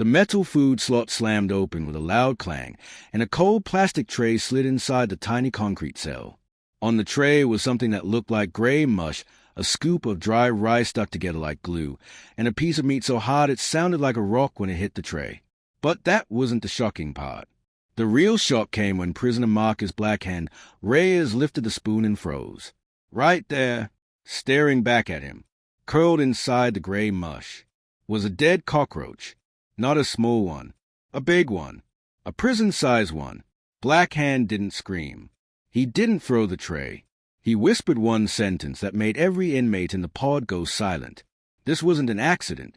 The metal food slot slammed open with a loud clang, and a cold plastic tray slid inside the tiny concrete cell. On the tray was something that looked like gray mush, a scoop of dry rice stuck together like glue, and a piece of meat so hard it sounded like a rock when it hit the tray. But that wasn't the shocking part. The real shock came when prisoner Marcus Blackhand Reyes lifted the spoon and froze. Right there, staring back at him, curled inside the gray mush, was a dead cockroach. Not a small one, a big one, a prison-sized one. Blackhand didn't scream. He didn't throw the tray. He whispered one sentence that made every inmate in the pod go silent. This wasn't an accident.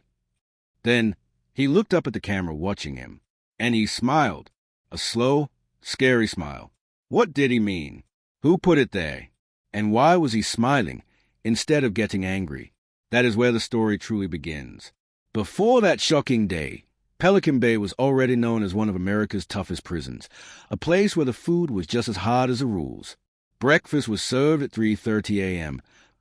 Then he looked up at the camera watching him, and he smiled. A slow, scary smile. What did he mean? Who put it there? And why was he smiling instead of getting angry? That is where the story truly begins. Before that shocking day, Pelican Bay was already known as one of America's toughest prisons, a place where the food was just as hard as the rules. Breakfast was served at 3:30 a.m.,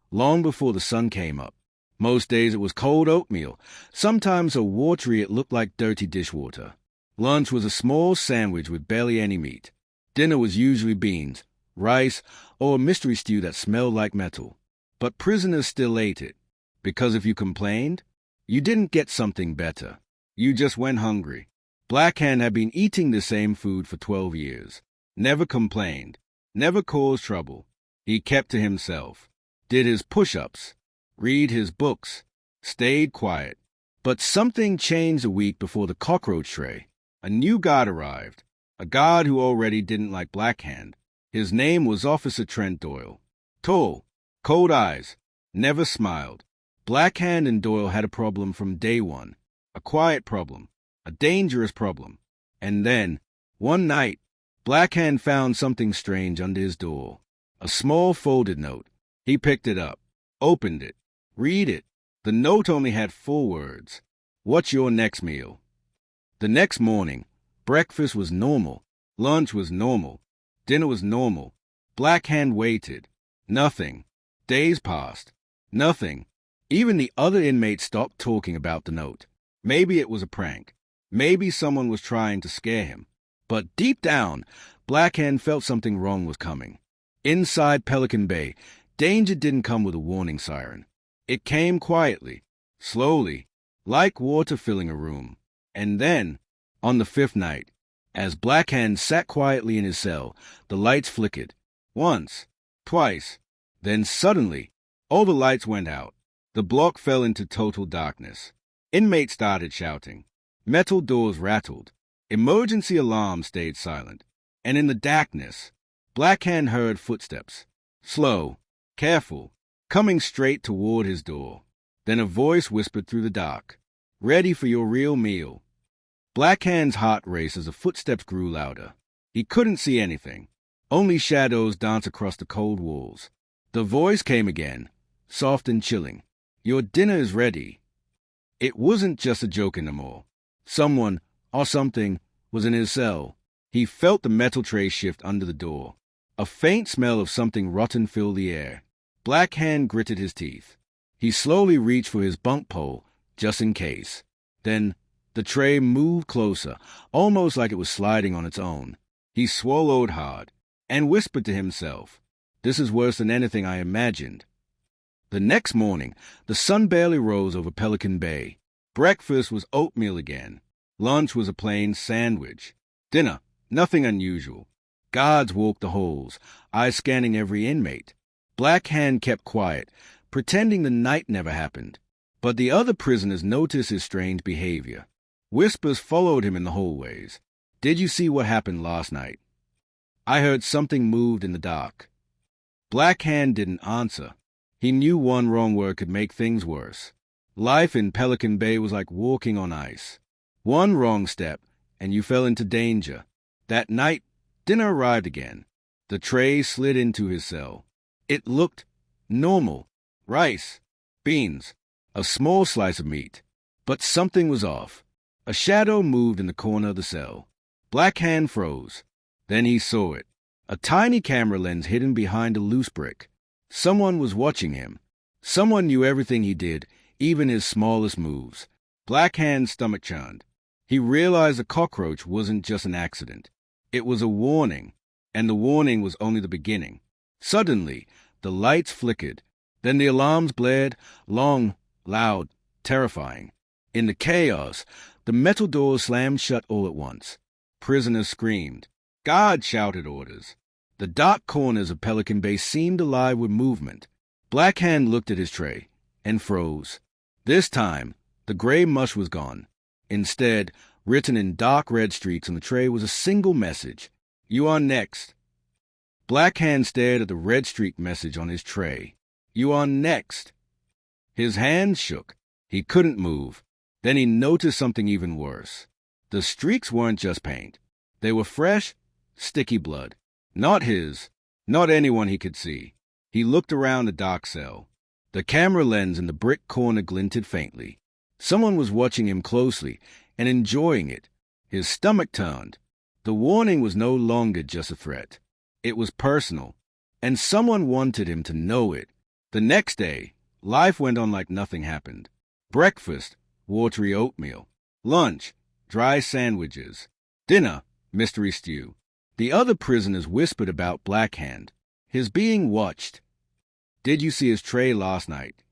long before the sun came up. Most days it was cold oatmeal, sometimes so watery it looked like dirty dishwater. Lunch was a small sandwich with barely any meat. Dinner was usually beans, rice, or a mystery stew that smelled like metal. But prisoners still ate it, because if you complained, you didn't get something better. You just went hungry. Blackhand had been eating the same food for 12 years. Never complained. Never caused trouble. He kept to himself. Did his push-ups. Read his books. Stayed quiet. But something changed a week before the cockroach tray. A new guard arrived. A guard who already didn't like Blackhand. His name was Officer Trent Doyle. Tall. Cold eyes. Never smiled. Blackhand and Doyle had a problem from day one. A quiet problem. A dangerous problem. And then, one night, Blackhand found something strange under his door. A small folded note. He picked it up. Opened it. Read it. The note only had 4 words. What's your next meal? The next morning, breakfast was normal. Lunch was normal. Dinner was normal. Blackhand waited. Nothing. Days passed. Nothing. Even the other inmates stopped talking about the note. Maybe it was a prank. Maybe someone was trying to scare him. But deep down, Blackhand felt something wrong was coming. Inside Pelican Bay, danger didn't come with a warning siren. It came quietly, slowly, like water filling a room. And then, on the 5th night, as Blackhand sat quietly in his cell, the lights flickered. Once, twice, then suddenly, all the lights went out. The block fell into total darkness. Inmates started shouting. Metal doors rattled. Emergency alarms stayed silent. And in the darkness, Blackhand heard footsteps. Slow, careful, coming straight toward his door. Then a voice whispered through the dark. Ready for your real meal. Blackhand's heart raced as the footsteps grew louder. He couldn't see anything. Only shadows danced across the cold walls. The voice came again, soft and chilling. Your dinner is ready. It wasn't just a joke anymore. Someone, or something, was in his cell. He felt the metal tray shift under the door. A faint smell of something rotten filled the air. Blackhand gritted his teeth. He slowly reached for his bunk pole, just in case. Then, the tray moved closer, almost like it was sliding on its own. He swallowed hard, and whispered to himself, "This is worse than anything I imagined." The next morning, the sun barely rose over Pelican Bay. Breakfast was oatmeal again. Lunch was a plain sandwich. Dinner, nothing unusual. Guards walked the halls, eyes scanning every inmate. Blackhand kept quiet, pretending the night never happened. But the other prisoners noticed his strange behavior. Whispers followed him in the hallways. Did you see what happened last night? I heard something moved in the dark. Blackhand didn't answer. He knew one wrong word could make things worse. Life in Pelican Bay was like walking on ice. One wrong step, and you fell into danger. That night, dinner arrived again. The tray slid into his cell. It looked normal. Rice, beans, a small slice of meat. But something was off. A shadow moved in the corner of the cell. Blackhand froze. Then he saw it. A tiny camera lens hidden behind a loose brick. Someone was watching him. Someone knew everything he did, even his smallest moves. Blackhand's stomach churned. He realized the cockroach wasn't just an accident. It was a warning, and the warning was only the beginning. Suddenly, the lights flickered. Then the alarms blared, long, loud, terrifying. In the chaos, the metal doors slammed shut all at once. Prisoners screamed. Guards shouted orders. The dark corners of Pelican Bay seemed alive with movement. Black Hand looked at his tray and froze. This time, the gray mush was gone. Instead, written in dark red streaks on the tray was a single message. You are next. Black Hand stared at the red streak message on his tray. You are next. His hands shook. He couldn't move. Then he noticed something even worse. The streaks weren't just paint. They were fresh, sticky blood. Not his, not anyone he could see. He looked around the dark cell. The camera lens in the brick corner glinted faintly. Someone was watching him closely and enjoying it. His stomach turned. The warning was no longer just a threat. It was personal, and someone wanted him to know it. The next day, life went on like nothing happened. Breakfast, watery oatmeal. Lunch, dry sandwiches. Dinner, mystery stew. The other prisoners whispered about Black Hand. His being watched. Did you see his tray last night?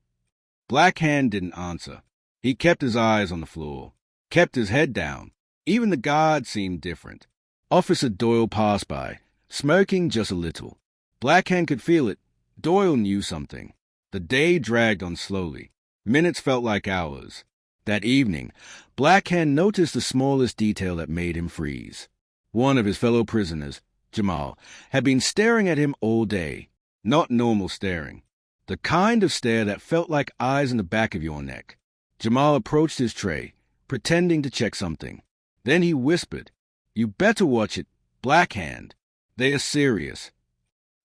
Black Hand didn't answer. He kept his eyes on the floor, kept his head down. Even the guards seemed different. Officer Doyle passed by, smirking just a little. Black Hand could feel it. Doyle knew something. The day dragged on slowly. Minutes felt like hours. That evening, Black Hand noticed the smallest detail that made him freeze. One of his fellow prisoners, Jamal, had been staring at him all day. Not normal staring. The kind of stare that felt like eyes in the back of your neck. Jamal approached his tray, pretending to check something. Then he whispered, You better watch it, Black Hand. They are serious.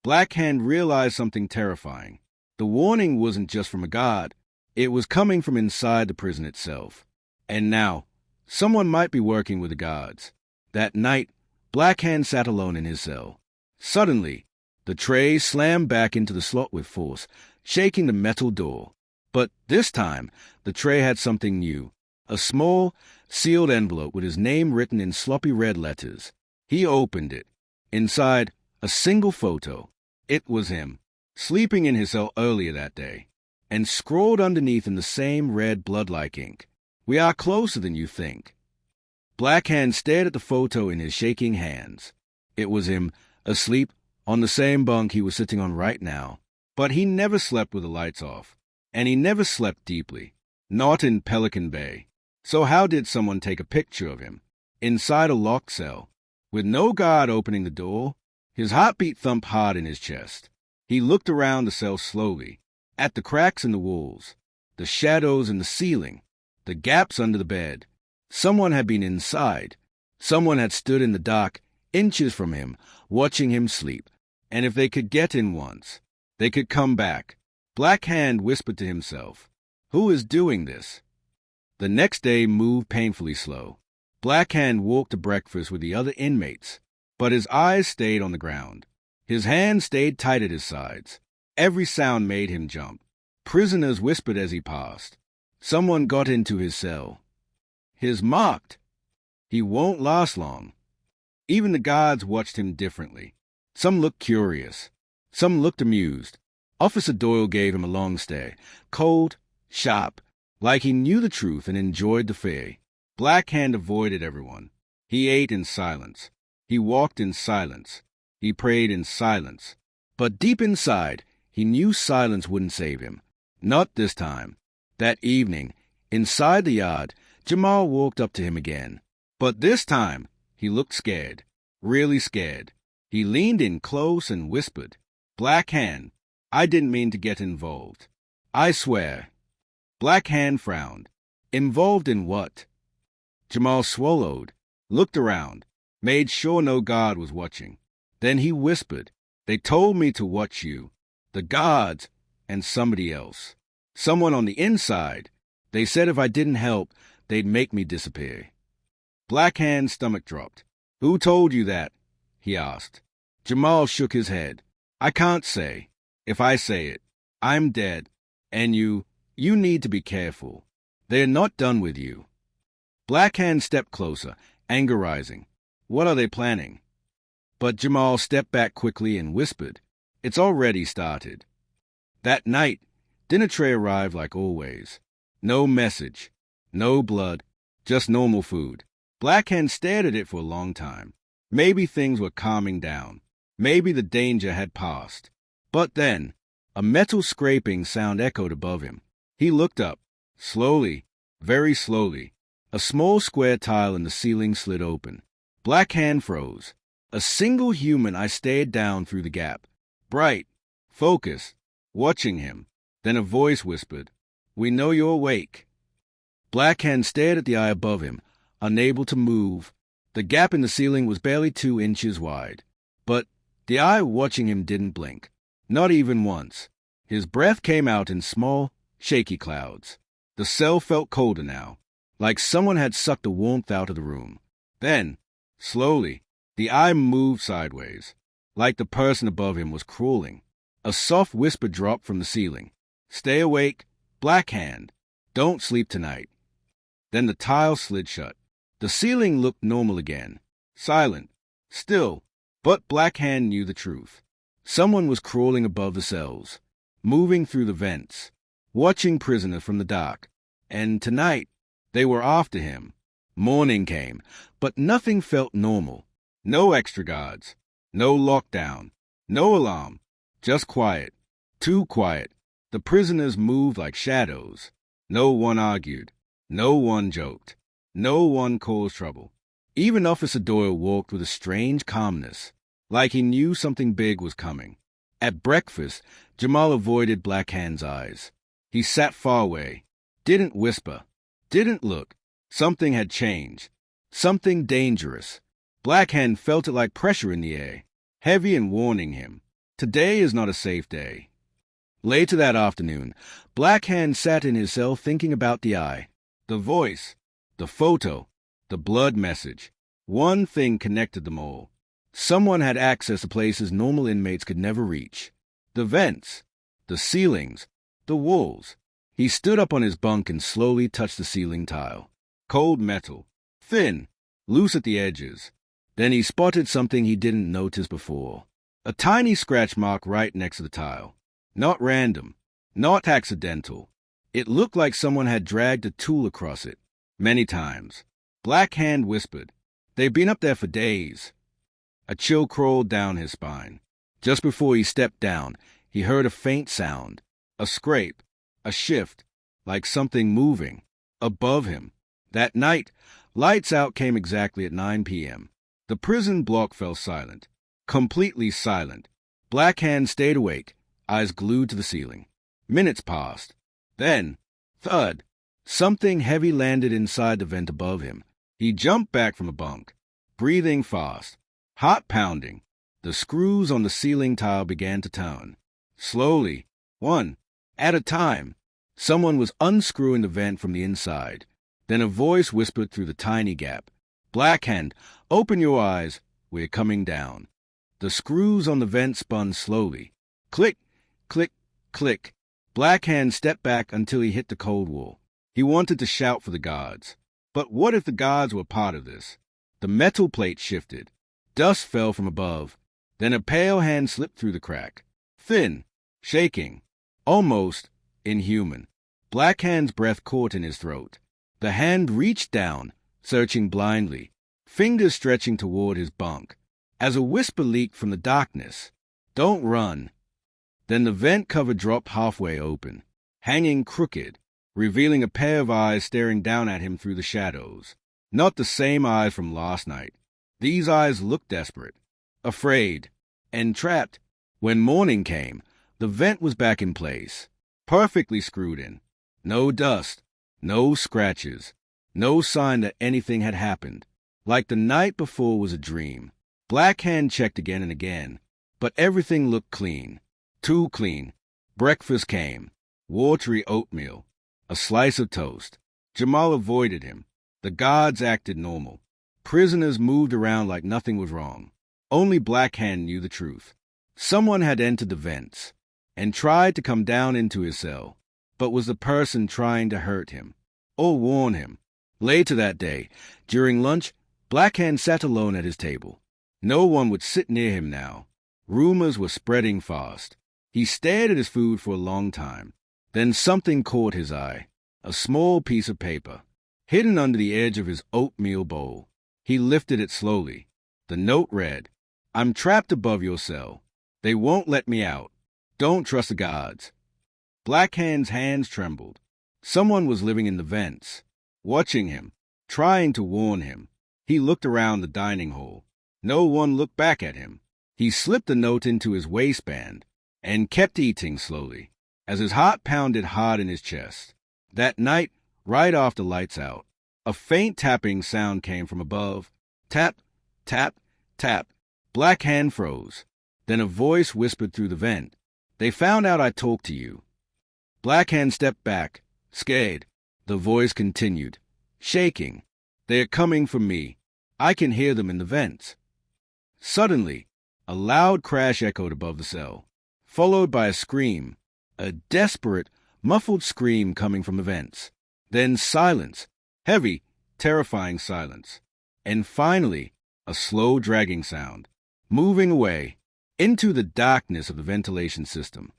Black Hand realized something terrifying. The warning wasn't just from a guard. It was coming from inside the prison itself. And now, someone might be working with the guards. That night, Black Hand sat alone in his cell. Suddenly, the tray slammed back into the slot with force, shaking the metal door. But this time, the tray had something new. A small, sealed envelope with his name written in sloppy red letters. He opened it. Inside, a single photo. It was him, sleeping in his cell earlier that day. And scrawled underneath in the same red blood-like ink, We are closer than you think. Black Hand stared at the photo in his shaking hands. It was him, asleep, on the same bunk he was sitting on right now. But he never slept with the lights off. And he never slept deeply. Not in Pelican Bay. So how did someone take a picture of him? Inside a locked cell. With no guard opening the door, his heartbeat thumped hard in his chest. He looked around the cell slowly. At the cracks in the walls, the shadows in the ceiling, the gaps under the bed. Someone had been inside. Someone had stood in the dark, inches from him, watching him sleep. And if they could get in once, they could come back. Black Hand whispered to himself, Who is doing this? The next day moved painfully slow. Black Hand walked to breakfast with the other inmates, but his eyes stayed on the ground. His hands stayed tight at his sides. Every sound made him jump. Prisoners whispered as he passed. Someone got into his cell. His marked. He won't last long. Even the guards watched him differently. Some looked curious. Some looked amused. Officer Doyle gave him a long stare, cold, sharp, like he knew the truth and enjoyed the fear. Black Hand avoided everyone. He ate in silence. He walked in silence. He prayed in silence. But deep inside, he knew silence wouldn't save him. Not this time. That evening, inside the yard, Jamal walked up to him again. But this time, he looked scared. Really scared. He leaned in close and whispered, Black Hand, I didn't mean to get involved. I swear. Black Hand frowned. Involved in what? Jamal swallowed, looked around, made sure no guard was watching. Then he whispered, They told me to watch you. The guards and somebody else. Someone on the inside. They said if I didn't help, they'd make me disappear. Black Hand's stomach dropped. Who told you that? He asked. Jamal shook his head. I can't say. If I say it, I'm dead. And you need to be careful. They're not done with you. Black Hand stepped closer, anger rising. What are they planning? But Jamal stepped back quickly and whispered, It's already started. That night, dinner tray arrived like always. No message, no blood, just normal food. Black Hand stared at it for a long time. Maybe things were calming down. Maybe the danger had passed. But then, a metal scraping sound echoed above him. He looked up. Slowly, very slowly, a small square tile in the ceiling slid open. Black Hand froze. A single human eye stared down through the gap. Bright, focused, watching him. Then a voice whispered, We know you're awake. Black Hand stared at the eye above him, unable to move. The gap in the ceiling was barely 2 inches wide. But the eye watching him didn't blink. Not even once. His breath came out in small, shaky clouds. The cell felt colder now, like someone had sucked the warmth out of the room. Then, slowly, the eye moved sideways, like the person above him was crawling. A soft whisper dropped from the ceiling. Stay awake, Black Hand. Don't sleep tonight. Then the tile slid shut. The ceiling looked normal again. Silent. Still. But Black Hand knew the truth. Someone was crawling above the cells, moving through the vents, watching prisoner from the dark. And tonight, they were after him. Morning came, but nothing felt normal. No extra guards. No lockdown. No alarm. Just quiet. Too quiet. The prisoners moved like shadows. No one argued. No one joked. No one caused trouble. Even Officer Doyle walked with a strange calmness, like he knew something big was coming. At breakfast, Jamal avoided Black Hand's eyes. He sat far away, didn't whisper, didn't look. Something had changed. Something dangerous. Black Hand felt it like pressure in the air, heavy and warning him. Today is not a safe day. Later that afternoon, Black Hand sat in his cell thinking about the eye, the voice, the photo, the blood message. One thing connected them all. Someone had access to places normal inmates could never reach. The vents, the ceilings, the walls. He stood up on his bunk and slowly touched the ceiling tile. Cold metal, thin, loose at the edges. Then he spotted something he didn't notice before. A tiny scratch mark right next to the tile. Not random, not accidental. It looked like someone had dragged a tool across it, many times. Black Hand whispered, They've been up there for days. A chill crawled down his spine. Just before he stepped down, he heard a faint sound, a scrape, a shift, like something moving, above him. That night, lights out came exactly at 9 p.m. The prison block fell silent, completely silent. Black Hand stayed awake, eyes glued to the ceiling. Minutes passed. Then, thud, something heavy landed inside the vent above him. He jumped back from a bunk, breathing fast, heart pounding. The screws on the ceiling tile began to turn. Slowly, one at a time. Someone was unscrewing the vent from the inside. Then a voice whispered through the tiny gap. Black Hand, open your eyes. We're coming down. The screws on the vent spun slowly. Click, click, click. Black Hand stepped back until he hit the cold wall. He wanted to shout for the guards. But what if the guards were part of this? The metal plate shifted. Dust fell from above. Then a pale hand slipped through the crack. Thin, shaking, almost inhuman. Black Hand's breath caught in his throat. The hand reached down, searching blindly, fingers stretching toward his bunk. As a whisper leaked from the darkness, Don't run. Then the vent cover dropped halfway open, hanging crooked, revealing a pair of eyes staring down at him through the shadows. Not the same eyes from last night. These eyes looked desperate, afraid, entrapped. When morning came, the vent was back in place, perfectly screwed in. No dust, no scratches, no sign that anything had happened. Like the night before was a dream. Black Hand checked again and again, but everything looked clean. Too clean. Breakfast came. Watery oatmeal. A slice of toast. Jamal avoided him. The guards acted normal. Prisoners moved around like nothing was wrong. Only Black Hand knew the truth. Someone had entered the vents and tried to come down into his cell, but was the person trying to hurt him or warn him. Later that day, during lunch, Black Hand sat alone at his table. No one would sit near him now. Rumors were spreading fast. He stared at his food for a long time. Then something caught his eye. A small piece of paper, hidden under the edge of his oatmeal bowl. He lifted it slowly. The note read, "I'm trapped above your cell. They won't let me out. Don't trust the guards." Black Hand's hands trembled. Someone was living in the vents, watching him, trying to warn him. He looked around the dining hall. No one looked back at him. He slipped the note into his waistband and kept eating slowly, as his heart pounded hard in his chest. That night, right after lights out, a faint tapping sound came from above. Tap, tap, tap. Black Hand froze. Then a voice whispered through the vent, "They found out I talked to you." Black Hand stepped back, scared. The voice continued, shaking. "They are coming for me. I can hear them in the vents." Suddenly, a loud crash echoed above the cell, followed by a scream, a desperate, muffled scream coming from the vents. Then silence, heavy, terrifying silence. And finally, a slow dragging sound, moving away into the darkness of the ventilation system.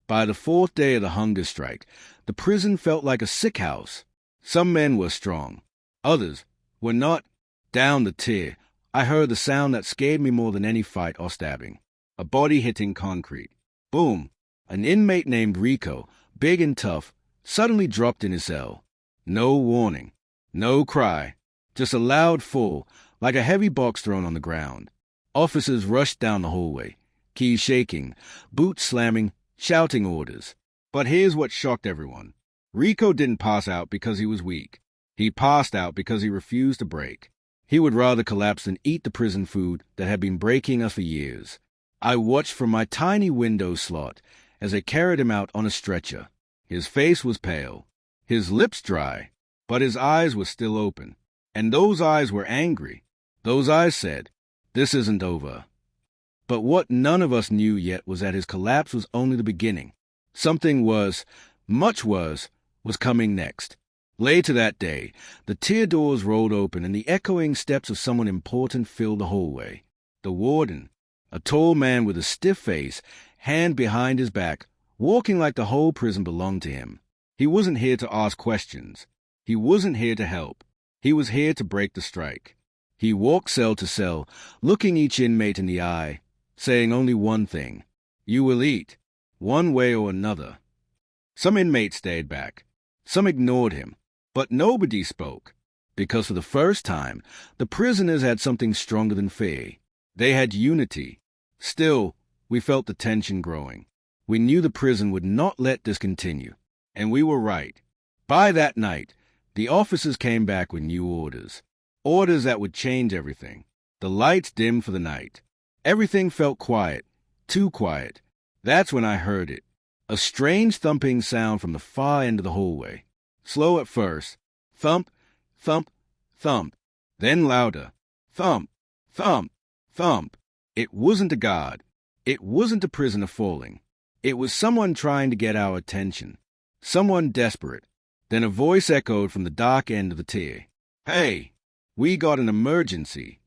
By the fourth day of the hunger strike, the prison felt like a sick house. Some men were strong. Others were not. Down the tier, I heard the sound that scared me more than any fight or stabbing. A body hitting concrete. Boom! An inmate named Rico, big and tough, suddenly dropped in his cell. No warning. No cry. Just a loud fall, like a heavy box thrown on the ground. Officers rushed down the hallway, keys shaking, boots slamming, shouting orders. But here's what shocked everyone. Rico didn't pass out because he was weak. He passed out because he refused to break. He would rather collapse than eat the prison food that had been breaking us for years. I watched from my tiny window slot as they carried him out on a stretcher. His face was pale, his lips dry, but his eyes were still open. And those eyes were angry. Those eyes said, "This isn't over." But what none of us knew yet was that his collapse was only the beginning. Something worse, much worse, was coming next. Later that day, the tier doors rolled open and the echoing steps of someone important filled the hallway. The warden, a tall man with a stiff face, hand behind his back, walking like the whole prison belonged to him. He wasn't here to ask questions. He wasn't here to help. He was here to break the strike. He walked cell to cell, looking each inmate in the eye, saying only one thing: "You will eat, one way or another." Some inmates stayed back. Some ignored him. But nobody spoke, because for the first time, the prisoners had something stronger than fear. They had unity. Still, we felt the tension growing. We knew the prison would not let this continue. And we were right. By that night, the officers came back with new orders. Orders that would change everything. The lights dimmed for the night. Everything felt quiet. Too quiet. That's when I heard it. A strange thumping sound from the far end of the hallway. Slow at first. Thump, thump, thump. Then louder. Thump, thump, thump. It wasn't a guard. It wasn't a prisoner falling. It was someone trying to get our attention. Someone desperate. Then a voice echoed from the dark end of the tier. "Hey, we got an emergency."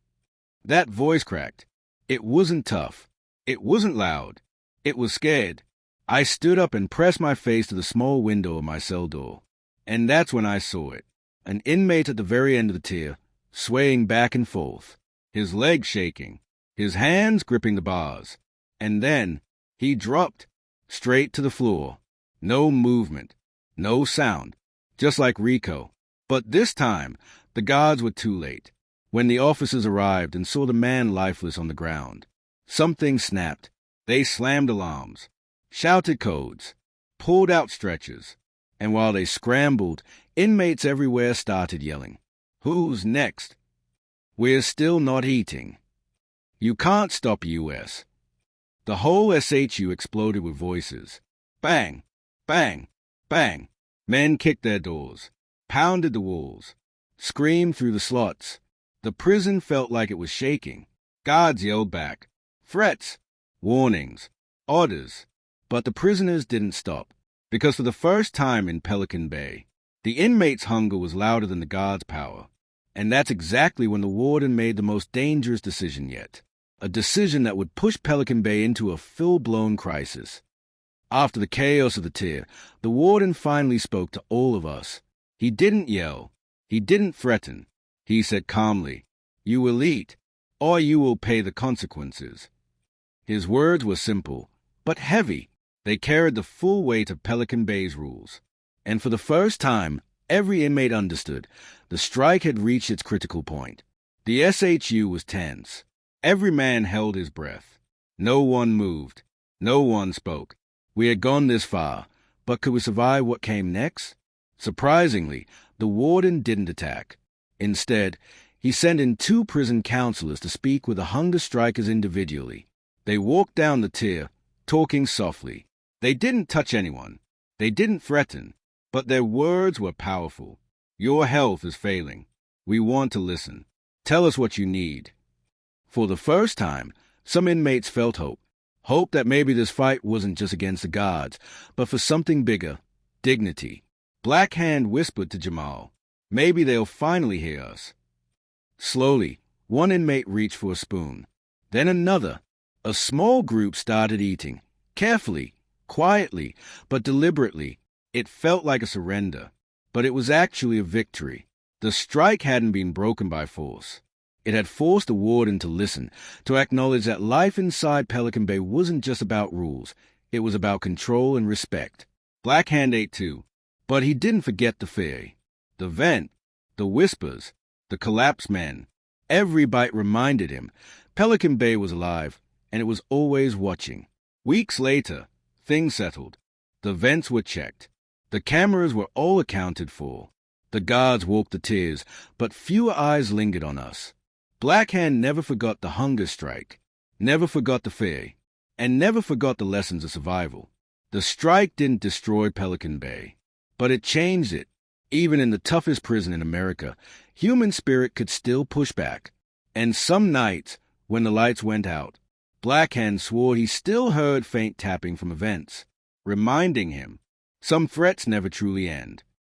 That voice cracked. It wasn't tough. It wasn't loud. It was scared. I stood up and pressed my face to the small window of my cell door. And that's when I saw it. An inmate at the very end of the tier, swaying back and forth, his legs shaking, his hands gripping the bars. And then he dropped straight to the floor. No movement, no sound, just like Rico. But this time, the guards were too late. When the officers arrived and saw the man lifeless on the ground, something snapped. They slammed alarms, shouted codes, pulled out stretchers. And while they scrambled, inmates everywhere started yelling, "Who's next? We're still not eating. You can't stop US." The whole SHU exploded with voices. Bang, bang, bang. Men kicked their doors, pounded the walls, screamed through the slots. The prison felt like it was shaking. Guards yelled back. Threats, warnings, orders. But the prisoners didn't stop. Because for the first time in Pelican Bay, The inmates' hunger was louder than the guards' power. And that's exactly when the warden made the most dangerous decision yet. A decision that would push Pelican Bay into a full-blown crisis. After the chaos of the tier, the warden finally spoke to all of us. He didn't yell. He didn't threaten. He said calmly, "You will eat, or you will pay the consequences." His words were simple, but heavy. They carried the full weight of Pelican Bay's rules. And for the first time, every inmate understood. The strike had reached its critical point. The SHU was tense. Every man held his breath. No one moved. No one spoke. We had gone this far, but could we survive what came next? Surprisingly, the warden didn't attack. Instead, he sent in 2 prison counselors to speak with the hunger strikers individually. They walked down the tier, talking softly. They didn't touch anyone. They didn't threaten. But their words were powerful. "Your health is failing. We want to listen. Tell us what you need." For the first time, some inmates felt hope. Hope that maybe this fight wasn't just against the guards, but for something bigger, dignity. Black Hand whispered to Jamal, "Maybe they'll finally hear us." Slowly, one inmate reached for a spoon. Then another. A small group started eating, carefully, quietly, but deliberately. It felt like a surrender, but it was actually a victory. The strike hadn't been broken by force. It had forced the warden to listen, to acknowledge that life inside Pelican Bay wasn't just about rules. It was about control and respect. Black Hand ate too, but he didn't forget the fear. The vent, the whispers, the collapsed men. Every bite reminded him Pelican Bay was alive, and it was always watching. Weeks later, things settled. The vents were checked. The cameras were all accounted for. The guards walked the tiers, but fewer eyes lingered on us. Black Hand never forgot the hunger strike, never forgot the fear, and never forgot the lessons of survival. The strike didn't destroy Pelican Bay, but it changed it. Even in the toughest prison in America, human spirit could still push back. And some nights, when the lights went out, Black Hand swore he still heard faint tapping from vents, reminding him some threats never truly end.